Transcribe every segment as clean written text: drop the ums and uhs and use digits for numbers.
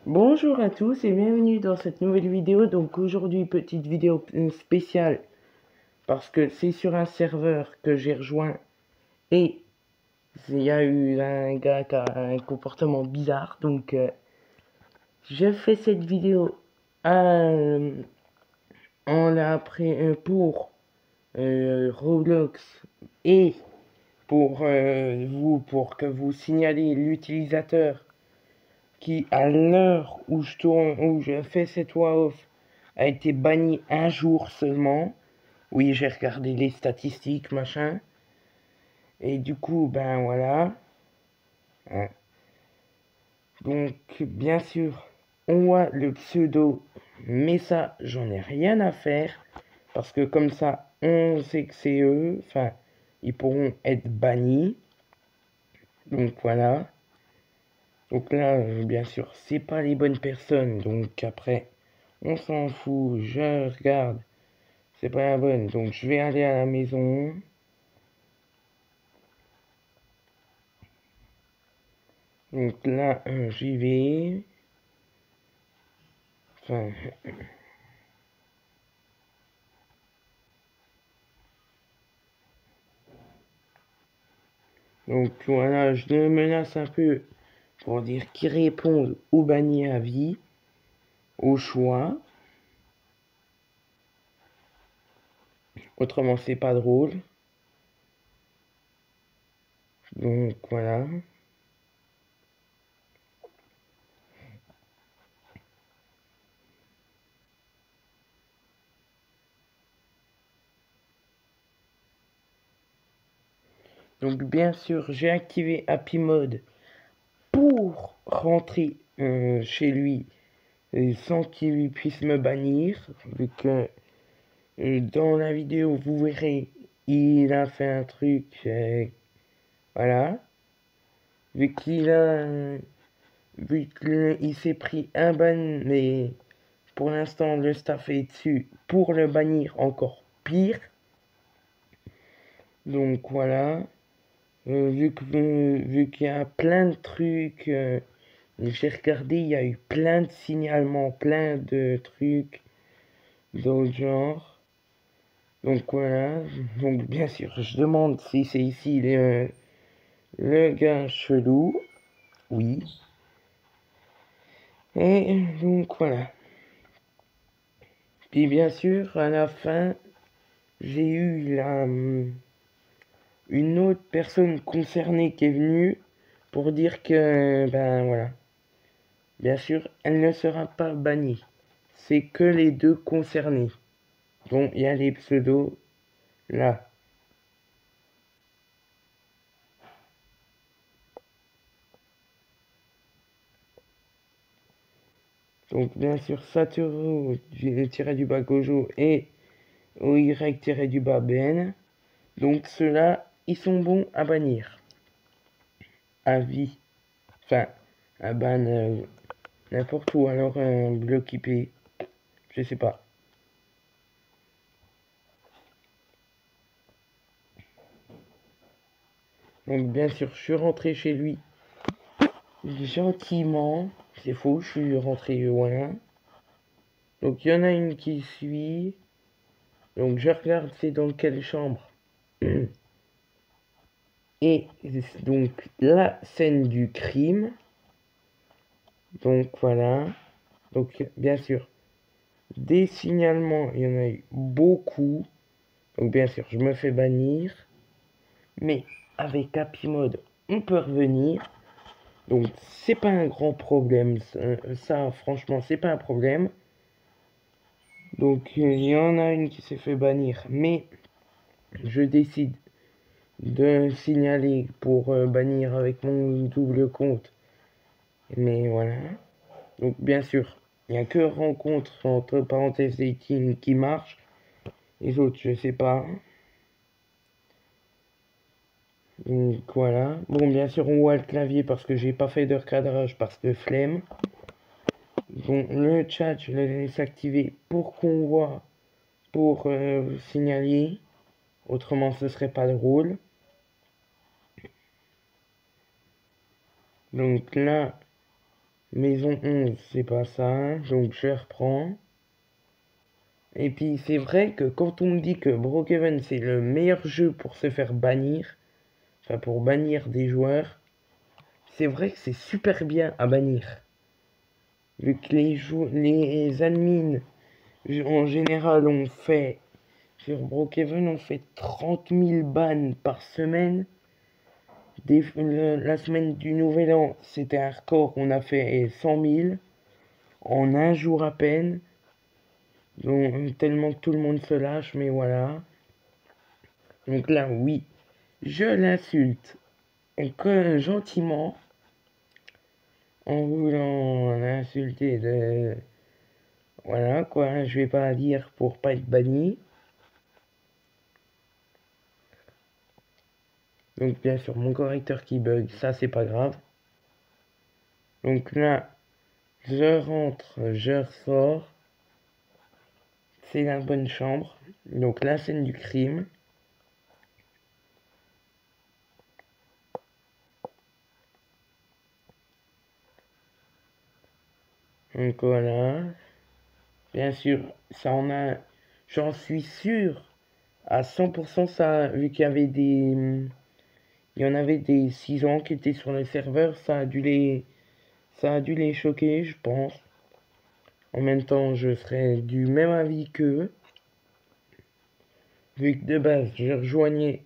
Bonjour à tous et bienvenue dans cette nouvelle vidéo. Donc aujourd'hui, petite vidéo spéciale parce que c'est sur un serveur que j'ai rejoint et il y a eu un gars qui a un comportement bizarre. Donc je fais cette vidéo en après pour Roblox et pour que vous signalez l'utilisateur qui, à l'heure où où je fais cette voix off, a été banni un jour seulement. Oui, j'ai regardé les statistiques, machin. Et du coup, ben voilà. Hein. Donc, bien sûr, on voit le pseudo, mais ça, j'en ai rien à faire. Parce que comme ça, on sait que c'est eux. Enfin, ils pourront être bannis. Donc voilà. Donc là, bien sûr, c'est pas les bonnes personnes. Donc après, on s'en fout. Je regarde. C'est pas la bonne. Donc je vais aller à la maison. Donc là, j'y vais. Enfin, donc voilà, je le menace un peu pour dire qu'il réponde ou banni à vie, au choix. Autrement, c'est pas drôle. Donc voilà. Donc bien sûr, j'ai activé Happy Mode pour rentrer chez lui sans qu'il puisse me bannir, vu que dans la vidéo, vous verrez, il a fait un truc, voilà, vu qu'il a, vu qu'il s'est pris un ban, mais pour l'instant, le staff est dessus pour le bannir encore pire. Donc voilà, vu qu'il y a plein de trucs, j'ai regardé, il y a eu plein de signalements, plein de trucs d'autres genres. Donc voilà, donc bien sûr, je demande si c'est ici le gars chelou, oui. Et donc voilà. Puis bien sûr, à la fin, j'ai eu une autre personne concernée qui est venue pour dire que, ben voilà, bien sûr, elle ne sera pas bannie. C'est que les deux concernés. Donc il y a les pseudos là. Donc bien sûr, Satoru tiré du bas Gojo et OY du bas Ben. Donc ceux-là, ils sont bons à bannir. À vie. Enfin, à ban n'importe où. Alors un bloc IP. Je sais pas. Donc bien sûr, je suis rentré chez lui gentiment. C'est faux, je suis rentré voilà. Donc il y en a une qui suit. Donc je regarde c'est dans quelle chambre. Et donc la scène du crime. Donc voilà. Donc bien sûr, des signalements, il y en a eu beaucoup. Donc bien sûr, je me fais bannir. Mais avec Happy Mode, on peut revenir. Donc c'est pas un grand problème. Ça franchement, c'est pas un problème. Donc il y en a une qui s'est fait bannir. Mais je décide de signaler pour bannir avec mon double compte. Mais voilà. Donc bien sûr, il n'y a que rencontre entre parenthèses 18 qui marche. Les autres, je sais pas. Donc voilà. Bon, bien sûr, on voit le clavier parce que j'ai pas fait de recadrage parce que flemme. Donc le chat, je le laisse activer pour qu'on voit, pour signaler. Autrement, ce serait pas drôle. Donc là, Maison 11, c'est pas ça, donc je reprends. Et puis c'est vrai que quand on me dit que Brookhaven c'est le meilleur jeu pour se faire bannir, enfin pour bannir des joueurs, c'est vrai que c'est super bien à bannir. Vu que les admins en général on fait sur Brookhaven on fait 30 000 bans par semaine. La semaine du Nouvel An c'était un record, on a fait 100 000 en un jour à peine. Donc, tellement que tout le monde se lâche, mais voilà. Donc là, oui, je l'insulte gentiment en voulant l'insulter de... Voilà quoi, je vais pas dire pour pas être banni. Donc bien sûr, mon correcteur qui bug, ça c'est pas grave. Donc là, je rentre, je ressors. C'est la bonne chambre. Donc la scène du crime. Donc voilà. Bien sûr, ça en a... J'en suis sûr à 100% ça, vu qu'il y avait des... Il y en avait des 6 ans qui étaient sur le serveur, ça a dû les choquer, je pense. En même temps, je serais du même avis qu'eux, vu que de base, je rejoignais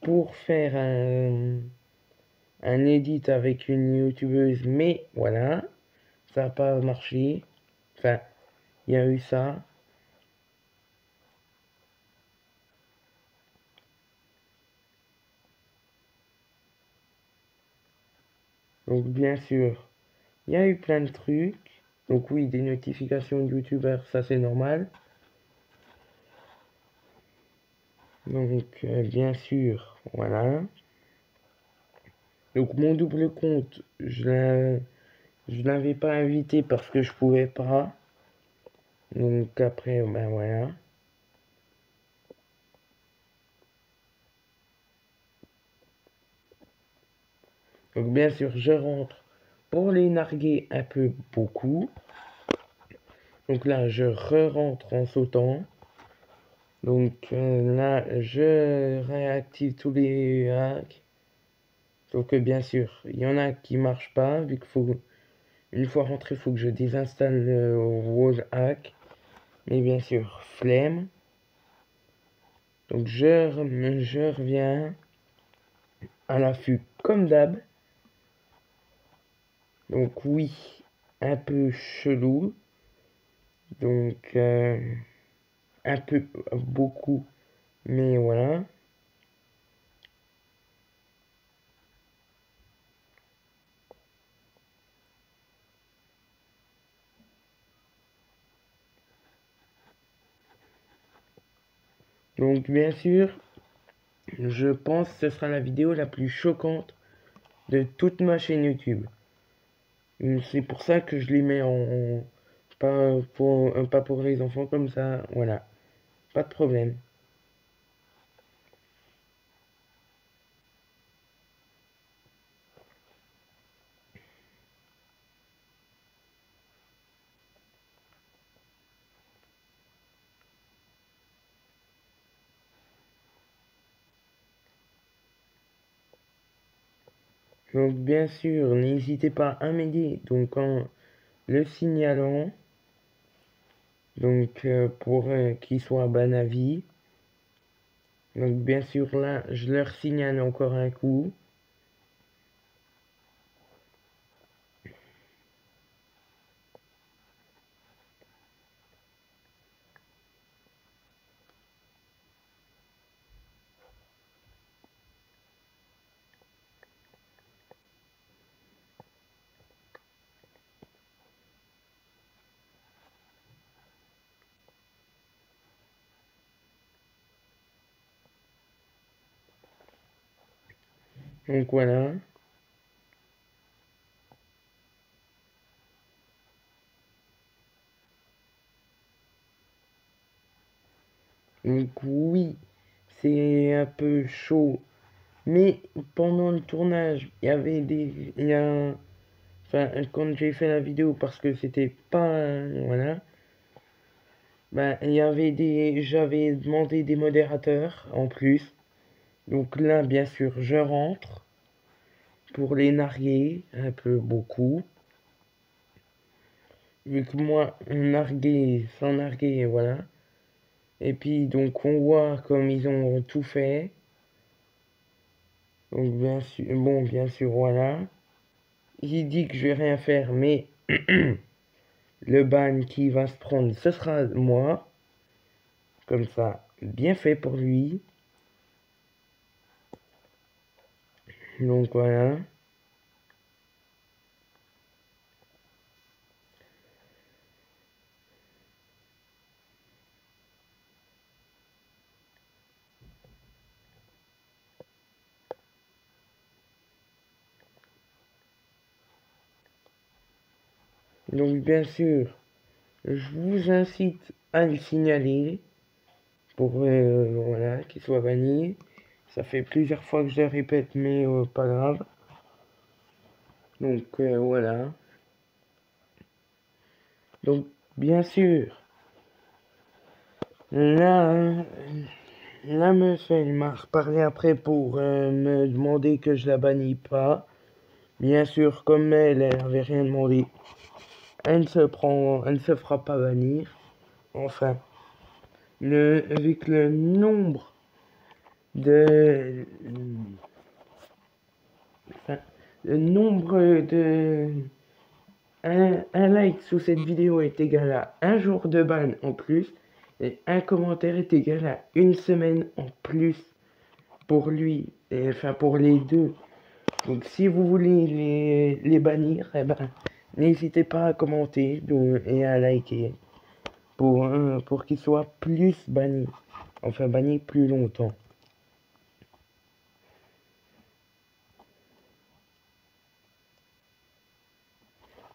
pour faire un edit avec une youtubeuse, mais voilà, ça n'a pas marché. Enfin, il y a eu ça. Donc bien sûr, il y a eu plein de trucs. Donc oui, des notifications de youtubeurs, ça c'est normal. Donc bien sûr, voilà. Donc mon double compte, je l'avais pas invité parce que je pouvais pas. Donc après, ben voilà. Donc bien sûr, je rentre pour les narguer un peu beaucoup. Donc là, je re-rentre en sautant. Donc là, je réactive tous les hacks. Sauf que bien sûr, il y en a qui marchent pas, vu qu'il faut, une fois rentré, il faut que je désinstalle le wall hack. Mais bien sûr, flemme. Donc je reviens à l'affût comme d'hab. Donc oui, un peu chelou. Donc un peu beaucoup, mais voilà. Donc bien sûr, je pense que ce sera la vidéo la plus choquante de toute ma chaîne YouTube. C'est pour ça que je les mets pas pour les enfants comme ça, voilà. Pas de problème. Donc bien sûr, n'hésitez pas à m'aider donc en le signalant. Donc pour qu'il soit ban à vie. Donc bien sûr là, je leur signale encore un coup. Donc voilà. Donc oui, c'est un peu chaud. Mais pendant le tournage, il y avait des... enfin, quand j'ai fait la vidéo, parce que c'était pas, voilà, ben, il y avait j'avais demandé des modérateurs en plus. Donc là, bien sûr, je rentre pour les narguer, un peu beaucoup. Vu que moi, narguer, sans narguer, voilà. Et puis, donc, on voit comme ils ont tout fait. Donc, bien sûr, bon, bien sûr, voilà. Il dit que je vais rien faire, mais le ban qui va se prendre, ce sera moi. Comme ça, bien fait pour lui. Donc, voilà. Donc, bien sûr, je vous incite à le signaler pour voilà, qu'il soit banni. Ça fait plusieurs fois que je le répète, mais pas grave. Donc voilà. Donc bien sûr, là, la meuf, elle m'a reparlé après pour me demander que je la bannis pas. Bien sûr, comme elle avait rien demandé, elle ne se fera pas bannir. Enfin, avec le nombre de, enfin, le nombre de un like sous cette vidéo est égal à un jour de ban en plus et un commentaire est égal à une semaine en plus pour lui, et enfin pour les deux. Donc si vous voulez les bannir, eh ben, n'hésitez pas à commenter et à liker pour qu'ils soient plus bannis, enfin bannis plus longtemps.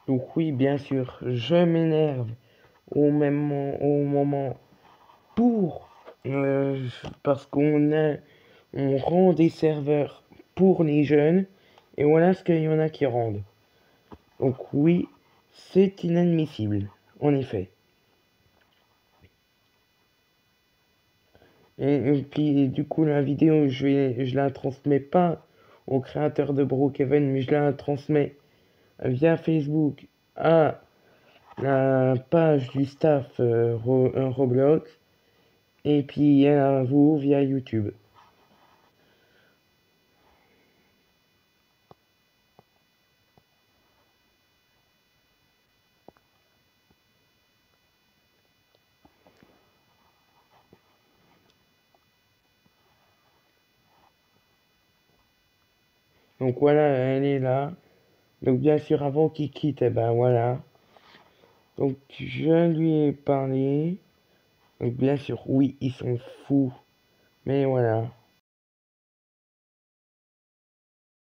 Donc oui, bien sûr, je m'énerve au moment pour parce on rend des serveurs pour les jeunes et voilà ce qu'il y en a qui rendent. Donc oui, c'est inadmissible, en effet. Et puis du coup la vidéo, je la transmets pas au créateur de Brookhaven, mais je la transmets via Facebook à la page du staff Roblox et puis à vous via YouTube. Donc voilà, elle est là. Donc bien sûr, avant qu'il quitte, eh ben voilà. Donc je lui ai parlé. Donc bien sûr, oui, ils sont fous. Mais voilà.